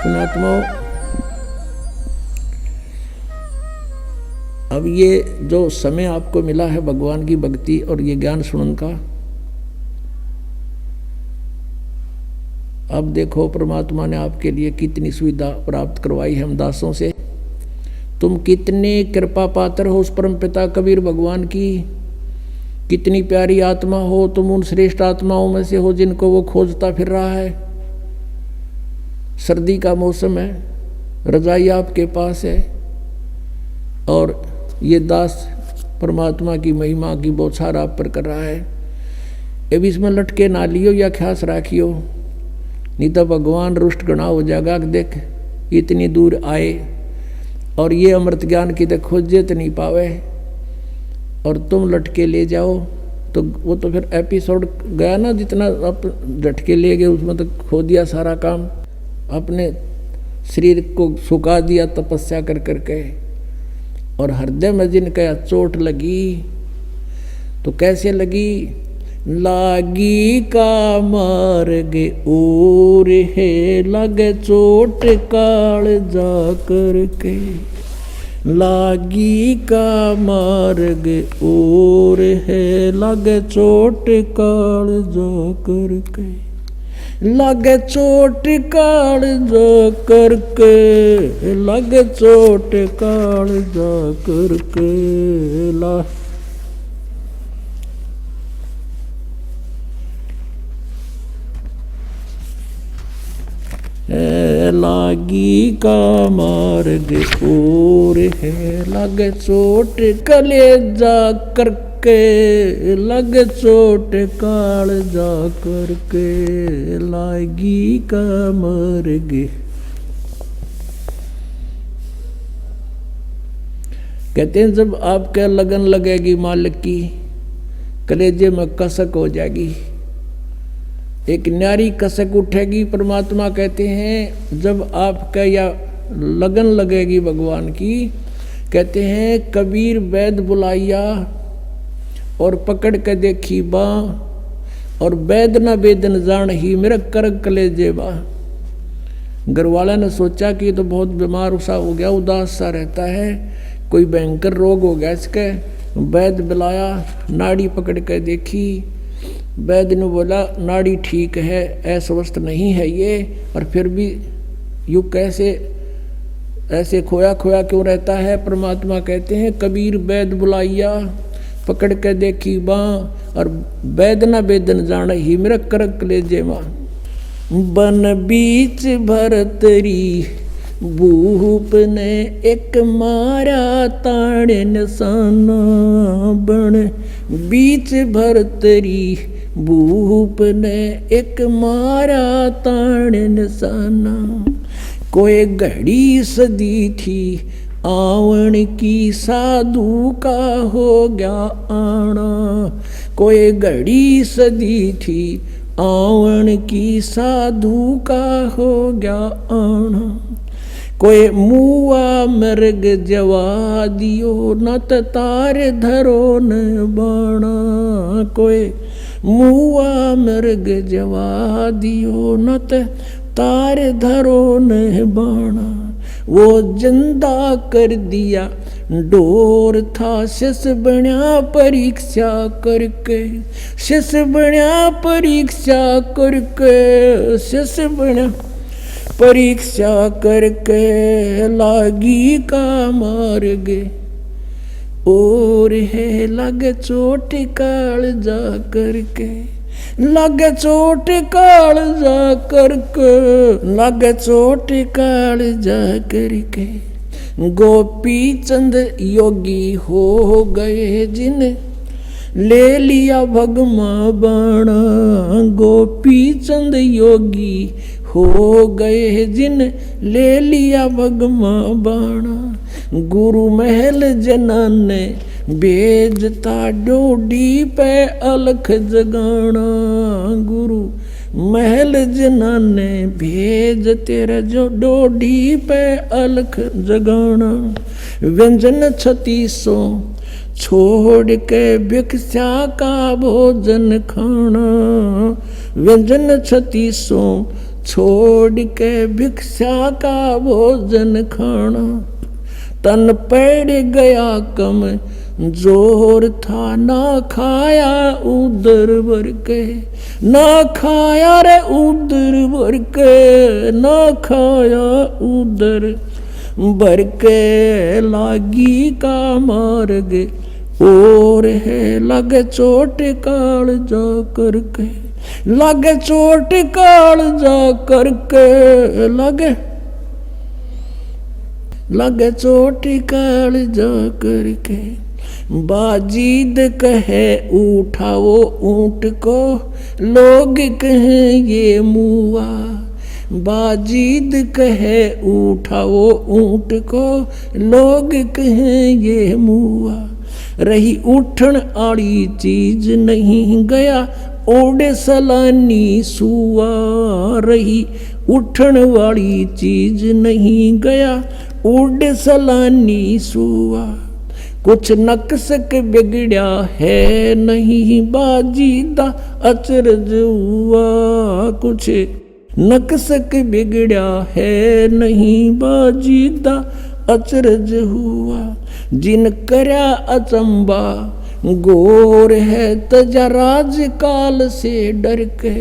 पुण्यात्माओं, अब ये जो समय आपको मिला है भगवान की भक्ति और ये ज्ञान सुनने का, अब देखो परमात्मा ने आपके लिए कितनी सुविधा प्राप्त करवाई है हम दासों से। तुम कितने कृपा पात्र हो उस परम पिता कबीर भगवान की, कितनी प्यारी आत्मा हो तुम, उन श्रेष्ठ आत्माओं में से हो जिनको वो खोजता फिर रहा है। सर्दी का मौसम है, रजाई आपके पास है और ये दास परमात्मा की महिमा की बौछार आप पर कर रहा है। अब इसमें लटके ना लियो या ख्यास राखियो, नहीं तो भगवान रुष्ट गणा हो जाएगा कि देख इतनी दूर आए और ये अमृत ज्ञान की तो खोजे तो नहीं पावे और तुम लटके ले जाओ, तो वो तो फिर एपिसोड गया ना, जितना आप झटके ले गए उसमें तो खो दिया सारा काम, अपने शरीर को सुखा दिया तपस्या कर करके। और हृदय में जिनका चोट लगी तो कैसे लगी, लागी का मार्ग और है लगे चोट काल जा करके, लागी का मार्ग और है लगे चोट काल जा करके, लगे चोट काल जा करके, लगे चोट काल जा करके ला। लागी का मार्ग और है लगे चोट कलेजा करके, लगे चोट काल जा करके, लागी का मार्ग। कहते हैं जब आपके लगन लगेगी मालिक की, कलेजे में कसक हो जाएगी, एक न्यारी कसक उठेगी। परमात्मा कहते हैं जब आपका या लगन लगेगी भगवान की, कहते हैं कबीर वैद बुलाइया और पकड़ के देखी बा, और वैद न वेदन जान ही मेरा कर कलेजे बा। घर वाला ने सोचा कि तो बहुत बीमार सा हो गया, उदास सा रहता है, कोई भयंकर रोग हो गया इसके। वैद बुलाया, नाड़ी पकड़ के देखी, वैद्य ने बोला नाड़ी ठीक है, अस्वस्थ नहीं है ये, और फिर भी यूँ कैसे ऐसे खोया खोया क्यों रहता है। परमात्मा कहते हैं कबीर वैद्य बुलाइया पकड़ के देखी बाँ, और वैद्य न वेदन जान ही मेरा करक ले जेमा। बन बीच भरतरी भूप ने एक मारा ताण निशाना, बन बीच भरतरी भूप ने एक मारा ताण निशाना। कोई घड़ी सदी थी आवन की साधु का हो गया आना, कोई घड़ी सदी थी आवन की साधु का हो गया आना। कोई मुआ मृग जवा दियो न तार धरो न बाणा, कोई मुआ मृग जवा दियो न तार धरो न बाणा। वो जिंदा कर दिया डोर था शिष बण्या परीक्षा करके, शिष बण्या परीक्षा करके, शिष बण्या परीक्षा करके, लागी का मार्ग और है लगे चोट काल जा करके, लगे चोट काल जा करके, लगे चोट काल जा करके। गोपी चंद योगी हो गए जिन ले लिया भगमा बाणा, गोपी चंद योगी हो गए जिन ले लिया भगमा बाणा। गुरु महल जना ने भेजता डोडी पे अलख जगाना, गुरु महल जना ने भेज तेरा जो डोडी पे अलख जगाना। व्यंजन 3600 छोड़ के भिक्षा का भोजन खाना, व्यंजन 3600 छोड़ के भिक्षा का भोजन खाना, तन पड़ गया कम जोर था, ना खाया उदर भर के, ना खाया रे उदर भर के, ना खाया उदर भर के, लागी का मार्ग और है लगे चोट काल जा करके, लगे चोट काल जा करके, लगे चोट काल जा करके। बाजीद कहे उठाओ ऊंट को, लोग कहें ये मुआ, बाजीद कहे उठाओ ऊंट को, लोग कहें ये मुआ, रही उठन आड़ी चीज नहीं गया ओडे सलानी सुआ, रही उठन वाली चीज नहीं गया ओडे सलानी सुआ, कुछ नक्सक बिगड़या है नहीं बाजीदा अचरज हुआ, कुछ नक्सक बिगड़या है नहीं बाजीदा अचरज हुआ, जिन करया अचंबा गोर है तजा राज काल से डर के,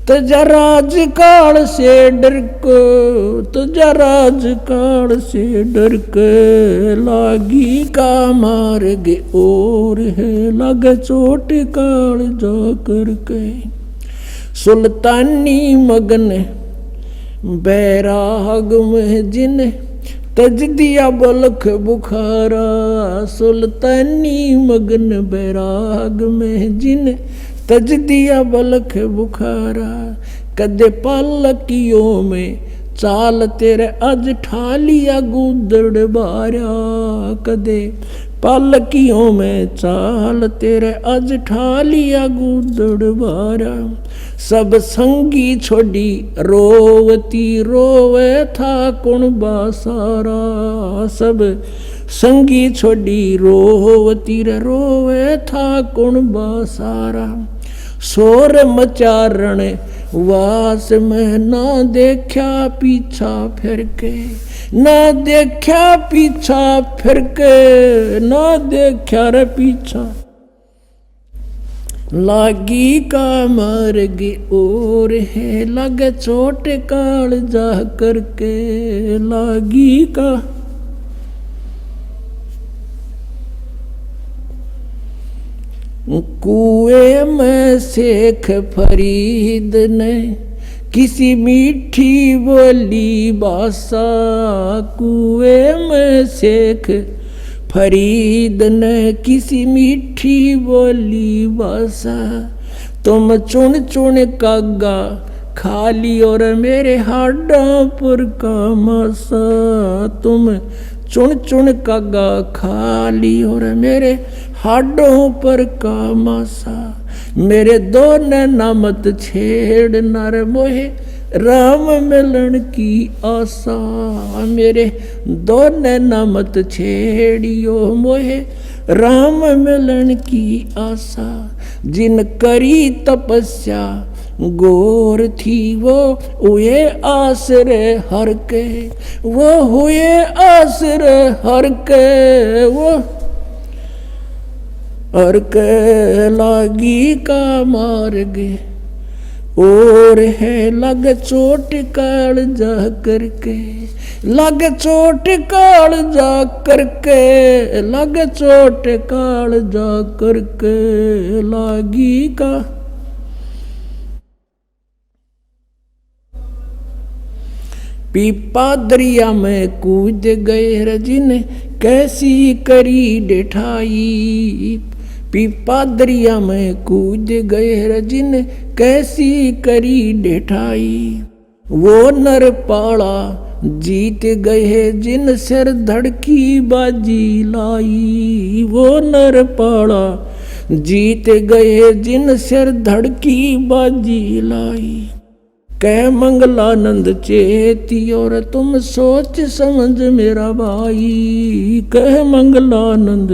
तजा राज काल से डर के, तजा राज काल से डर के, लागी का मार्ग और है लगे चोट काल जा करके। सुल्तानी मगन बैराग में जिन तज दिया बलख बुखारा, सुल्तानी मगन बैराग में जिन तज दिया बलख बुखारा, कदे पालकियों में चाल तेरे अज ठालिया गुदड़ बारा, कदे पालकियों में चाल तेरे अज ठालिया गुदड़ बारा, सब संगी छोड़ी रोवती रोवे था कुण बासारा, सब संगी छोड़ी रोवती रोवे था कुण बासारा, शोर मचारण वास में ना देखा पीछा फिर के, ना देखा पीछा फिर के, ना देखा रे पीछा, लागी का मार्ग और है लगे चोट काल जा करके, लागी का कुएं में शेख फरीद ने किसी मीठी बोली बासा, कुएं में शेख फरीद ने किसी मीठी बोली बासा, तुम चुन चुन कागा खाली और मेरे हाडों पर का मासा, तुम चुन चुन कागा खाली और मेरे हाडों पर का मासा, मेरे दो नैना मत छेड़ नर मोहे राम मिलन की आशा, मेरे दो नैना मत छेड़ियो मोहे राम मिलन की आशा, जिन करी तपस्या गोर थी वो हुए आसरे हर के, वो हुए आसरे हर के, वो हर के, लागी का मार्ग और है लग चोट काल जा करके, लग चोट काल जा करके, लग चोट काल जा करके, लागी का पीपा दरिया में कूद गए रजिन कैसी करी डिठाई, पीपा दरिया में कूद गए रजिन कैसी करी डिठाई, वो नर पाड़ा जीत गए जिन सिर धड़की बाजी लाई, वो नर पाड़ा जीत गए जिन सिर धड़की बाजी लाई, कह मंगलानंद चेती और तुम सोच समझ मेरा भाई, कह मंगलानंद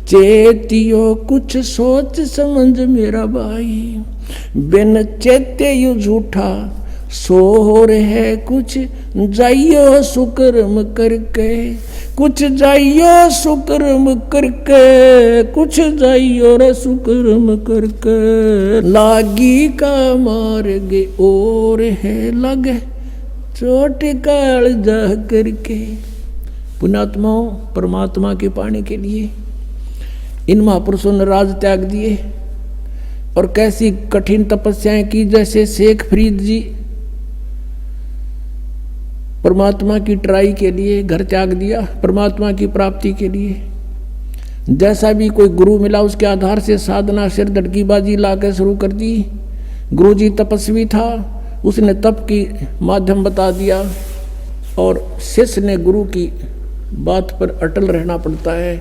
चेतियो कुछ सोच समझ मेरा भाई, बिन चेते यू झूठा सो हो रहे कुछ जाइयो सुकर्म करके, कुछ जाइयो सुकर्म करके, कुछ जाइयो रे सुकर्म करके, लागी का मार्ग और है लगे चोट काल जा करके। पुण्यात्माओं, परमात्मा के पाने के लिए इन महापुरुषों ने राज त्याग दिए और कैसी कठिन तपस्याएं की। जैसे शेख फरीद जी परमात्मा की ट्राई के लिए घर त्याग दिया परमात्मा की प्राप्ति के लिए। जैसा भी कोई गुरु मिला उसके आधार से साधना सिर धड़कीबाजी लाकर शुरू कर दी। गुरु जी तपस्वी था, उसने तप की माध्यम बता दिया और शिष्य ने गुरु की बात पर अटल रहना पड़ता है।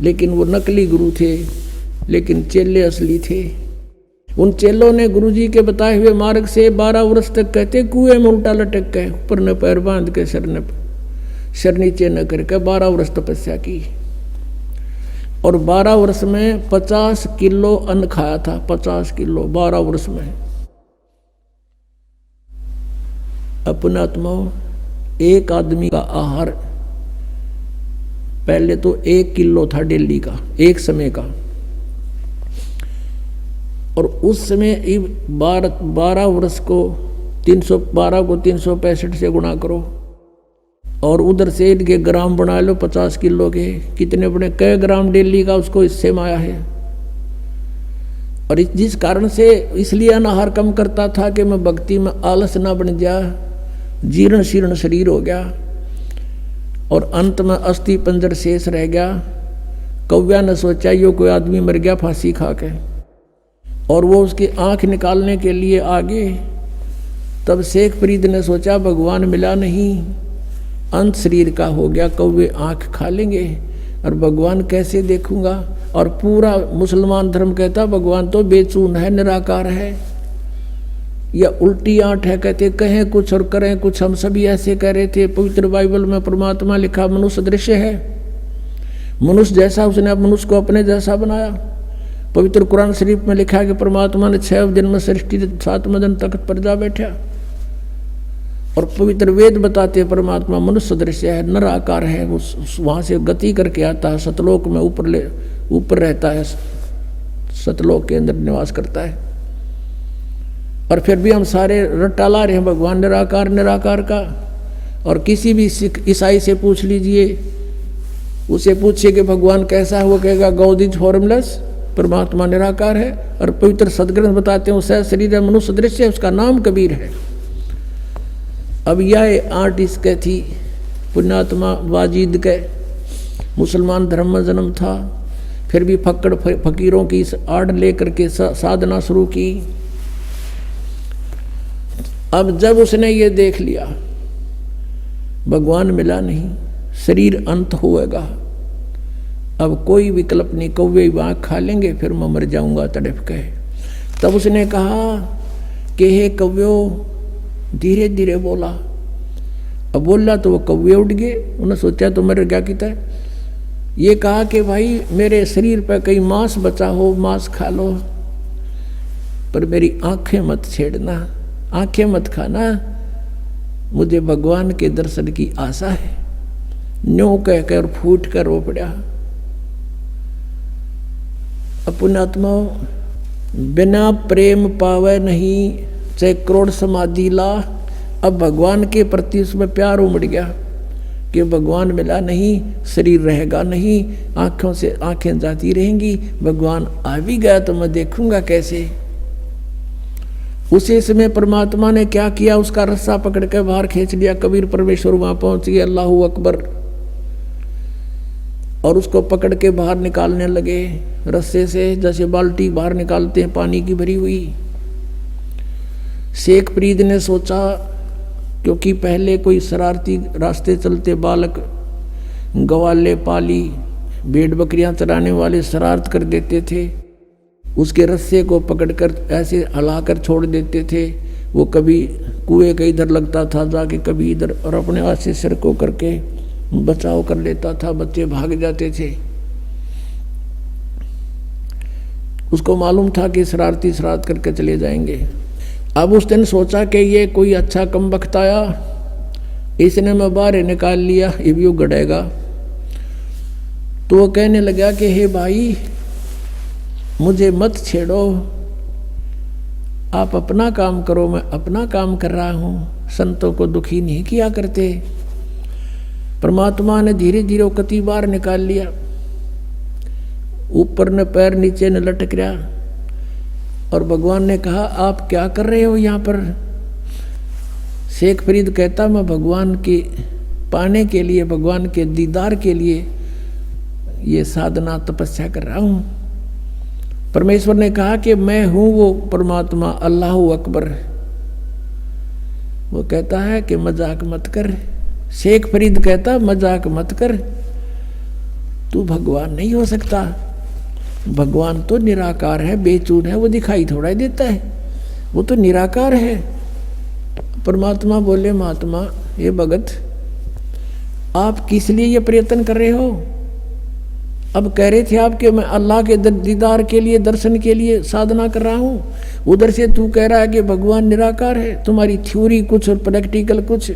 लेकिन वो नकली गुरु थे, लेकिन चेले असली थे। उन चेलों ने गुरुजी के बताए हुए मार्ग से 12 वर्ष तक कहते कुएं में उल्टा लटक गए, ऊपर न पैर बांध के सर नीचे न करके 12 वर्ष तपस्या की। और 12 वर्ष में 50 किलो अन्न खाया था, 50 किलो 12 वर्ष में। अपनात्माओं, एक आदमी का आहार पहले तो 1 किलो था डेली का, एक समय का। और उस समय 12 वर्ष को 312 को 365 से गुणा करो और उधर से इनके ग्राम बना लो 50 किलो के, कितने बड़े कई ग्राम डेली का उसको इससे में आया है। और जिस कारण से इसलिए अनाहार कम करता था कि मैं भक्ति में आलस ना बन जा, जीर्ण शीर्ण शरीर हो गया और अंत में अस्थि पंजर शेष रह गया। कौव्या ने सोचा यो कोई आदमी मर गया फांसी खा के, और वो उसकी आंख निकालने के लिए आगे। तब शेख फरीद ने सोचा भगवान मिला नहीं, अंत शरीर का हो गया, कौवे आंख खा लेंगे और भगवान कैसे देखूंगा। और पूरा मुसलमान धर्म कहता भगवान तो बेचून है, निराकार है, या उल्टी आंट है। कहते कहें कुछ और करें कुछ, हम सभी ऐसे कह रहे थे। पवित्र बाइबल में परमात्मा लिखा मनुष्य दृश्य है, मनुष्य जैसा उसने मनुष्य को अपने जैसा बनाया। पवित्र कुरान शरीफ में लिखा कि परमात्मा ने 6 दिन में सृष्टि 7वें दिन तख्त पर जा बैठा। और पवित्र वेद बताते हैं परमात्मा मनुष्य दृश्य है, निराकार है, वो वहाँ से गति करके आता है, सतलोक में ऊपर रहता है, सतलोक के अंदर निवास करता है। और फिर भी हम सारे रट्टा ला रहे हैं भगवान निराकार निराकार का। और किसी भी सिख ईसाई से पूछ लीजिए, उसे पूछिए कि भगवान कैसा है, वो कहेगा गॉड इज फॉर्मलेस, परमात्मा निराकार है। और पवित्र सदग्रंथ बताते हैं उसका शरीर है, मनुष्य दृश्य है, उसका नाम कबीर है। अब यह आर्ट इसके थी पुण्यात्मा वाजिद के, मुसलमान धर्म में जन्म था, फिर भी फक्कड़ फकीरों की आड़ लेकर के साधना शुरू की। अब जब उसने ये देख लिया भगवान मिला नहीं, शरीर अंत होएगा, अब कोई विकल्प नहीं, कौवे आँख खा लेंगे, फिर मैं मर जाऊंगा तड़प के। तब उसने कहा कि हे कौव्यो, धीरे धीरे बोला। अब बोला तो वो कौवे उड़ गए, उन्होंने सोचा तो मर गया कितना। ये कहा कि भाई मेरे शरीर पर कहीं मांस बचा हो, मांस खा लो, पर मेरी आंखें मत छेड़ना, आंखें मत खाना, मुझे भगवान के दर्शन की आशा है। न्यों कहकर फूट कर रो पड़ा। पुण्यात्मा, बिना प्रेम पावे नहीं, चाहे करोड़ समाधि ला। अब भगवान के प्रति उसमें प्यार उमड़ गया कि भगवान मिला नहीं, शरीर रहेगा नहीं, आंखों से आंखें जाती रहेंगी, भगवान आ भी गया तो मैं देखूंगा कैसे। उसी समय परमात्मा ने क्या किया, उसका रस्सा पकड़ के बाहर खींच लिया। कबीर परमेश्वर वहां पहुंच गए, अल्लाहू अकबर, और उसको पकड़ के बाहर निकालने लगे रस्से से, जैसे बाल्टी बाहर निकालते हैं पानी की भरी हुई। शेख फरीद ने सोचा, क्योंकि पहले कोई शरारती रास्ते चलते बालक, गवाले पाली, भेड़ बकरियां चराने वाले शरारत कर देते थे, उसके रस्से को पकड़कर ऐसे हिलाकर छोड़ देते थे। वो कभी कुएं के इधर लगता था जाके, कभी इधर, और अपने हाथ से सिर को करके बचाव कर लेता था, बच्चे भाग जाते थे। उसको मालूम था कि शरारती शरारत करके चले जाएंगे। अब उस दिन सोचा कि ये कोई अच्छा कम वक्त आया, इसने मैं बाहर निकाल लिया, ये भी गड़ेगा। तो वो कहने लगा कि हे भाई मुझे मत छेड़ो, आप अपना काम करो, मैं अपना काम कर रहा हूँ, संतों को दुखी नहीं किया करते। परमात्मा ने धीरे धीरे कति बार निकाल लिया, ऊपर ने पैर नीचे ने लटक रहा, और भगवान ने कहा आप क्या कर रहे हो यहाँ पर। शेख फरीद कहता मैं भगवान के पाने के लिए, भगवान के दीदार के लिए ये साधना तपस्या कर रहा हूँ। परमेश्वर ने कहा कि मैं हूँ वो परमात्मा, अल्लाह अकबर। वो कहता है कि मजाक मत कर। शेख फरीद कहता मजाक मत कर, तू भगवान नहीं हो सकता, भगवान तो निराकार है, बेचून है, वो दिखाई थोड़ा ही देता है, वो तो निराकार है। परमात्मा बोले महात्मा ये भगत आप किस लिए ये प्रयत्न कर रहे हो। अब कह रहे थे आप कि मैं अल्लाह के दीदार के लिए, दर्शन के लिए साधना कर रहा हूँ, उधर से तू कह रहा है कि भगवान निराकार है। तुम्हारी थ्योरी कुछ और प्रैक्टिकल कुछ।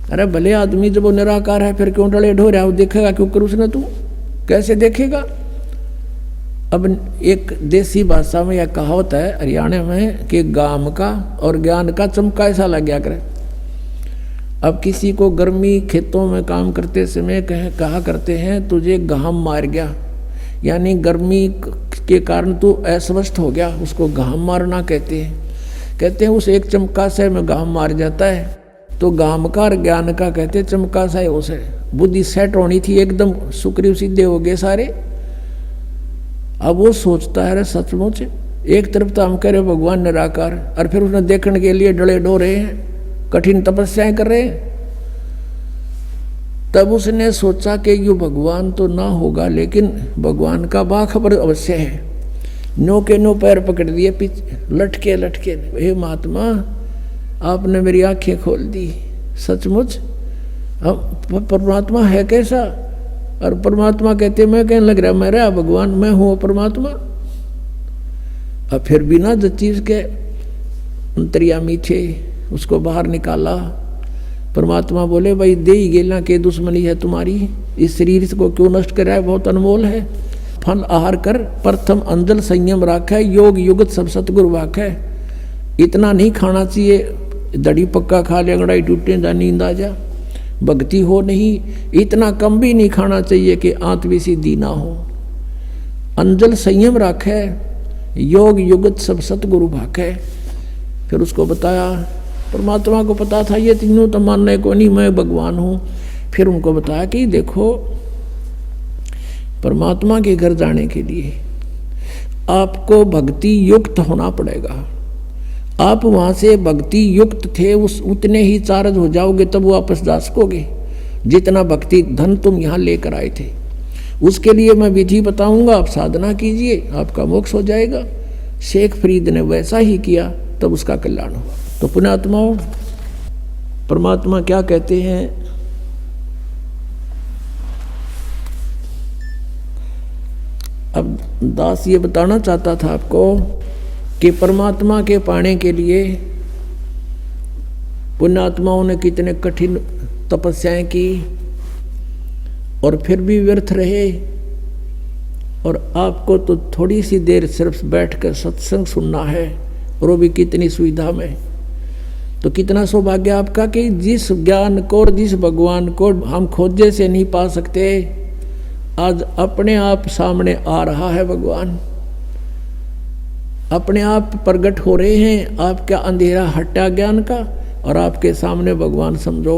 अरे भले आदमी जब वो निराकार है फिर क्यों डले ढो रहा है, वो देखेगा क्यों कर उसने, तू कैसे देखेगा। अब एक देसी भाषा में यह कहावत है हरियाणा में कि गाम का और ज्ञान का चमका ऐसा लग गया करे। अब किसी को गर्मी खेतों में काम करते समय कहा करते हैं तुझे घाम मार गया, यानी गर्मी के कारण तू अस्वस्थ हो गया, उसको घाम मारना कहते हैं उस एक चमका से में घाम मार जाता है। तो घाम का और ज्ञान का कहते चमका सा है, उसे बुद्धि सेट होनी थी, एकदम सुग्रीव सीधे हो गए सारे। अब वो सोचता है अरे सचमुच एक तरफ तो हम कह रहे भगवान निराकार, और फिर उसने देखने के लिए डले डो रहे हैं, कठिन तपस्याएं कर रहे हैं। तब उसने सोचा कि ये भगवान तो ना होगा, लेकिन भगवान का बाखबर अवश्य है। नो के नो पैर पकड़ दिए, पीछे लटके लटके, हे महात्मा आपने मेरी आंखें खोल दी, सचमुच हम परमात्मा है कैसा। और परमात्मा कहते मैं कहने लग रहा मैं रहा भगवान, मैं हूँ परमात्मा। अब फिर बिना चीज के अंतर्यामी थे, उसको बाहर निकाला। परमात्मा बोले भाई दे ही गेला के दुश्मनी है तुम्हारी, इस शरीर को क्यों नष्ट कर रहा है, बहुत अनमोल है। फल आहार कर प्रथम अंजल संयम राखै, योग युगत सब सतगुरु वाखै। इतना नहीं खाना चाहिए, दड़ी पक्का खा ले अंगड़ाई टूटे जा नींद आ जा, भक्ति हो नहीं। इतना कम भी नहीं खाना चाहिए कि आंतवी सीधी ना हो। अंजल संयम राखै, योग युगत सब सतगुरु भाखै। फिर उसको बताया, परमात्मा को पता था ये तीनों तो मानने को नहीं, मैं भगवान हूँ। फिर उनको बताया कि देखो परमात्मा के घर जाने के लिए आपको भक्ति युक्त होना पड़ेगा। आप वहाँ से भक्ति युक्त थे, उस उतने ही चार्ज हो जाओगे तब वापस जा सकोगे जितना भक्ति धन तुम यहाँ लेकर आए थे। उसके लिए मैं विधि बताऊंगा, आप साधना कीजिए, आपका मोक्ष हो जाएगा। शेख फरीद ने वैसा ही किया, तब उसका कल्याण हुआ। तो पुण्यात्माओं, परमात्मा क्या कहते हैं, अब दास ये बताना चाहता था आपको कि परमात्मा के पाने के लिए पुण्यात्माओं ने कितने कठिन तपस्याएं की और फिर भी व्यर्थ रहे। और आपको तो थोड़ी सी देर सिर्फ बैठकर सत्संग सुनना है, और वो भी कितनी सुविधा में। तो कितना सौभाग्य आपका कि जिस ज्ञान को और जिस भगवान को हम खोजे से नहीं पा सकते, आज अपने आप सामने आ रहा है भगवान, अपने आप प्रकट हो रहे हैं। आपका अंधेरा हटा ज्ञान का, और आपके सामने भगवान समझो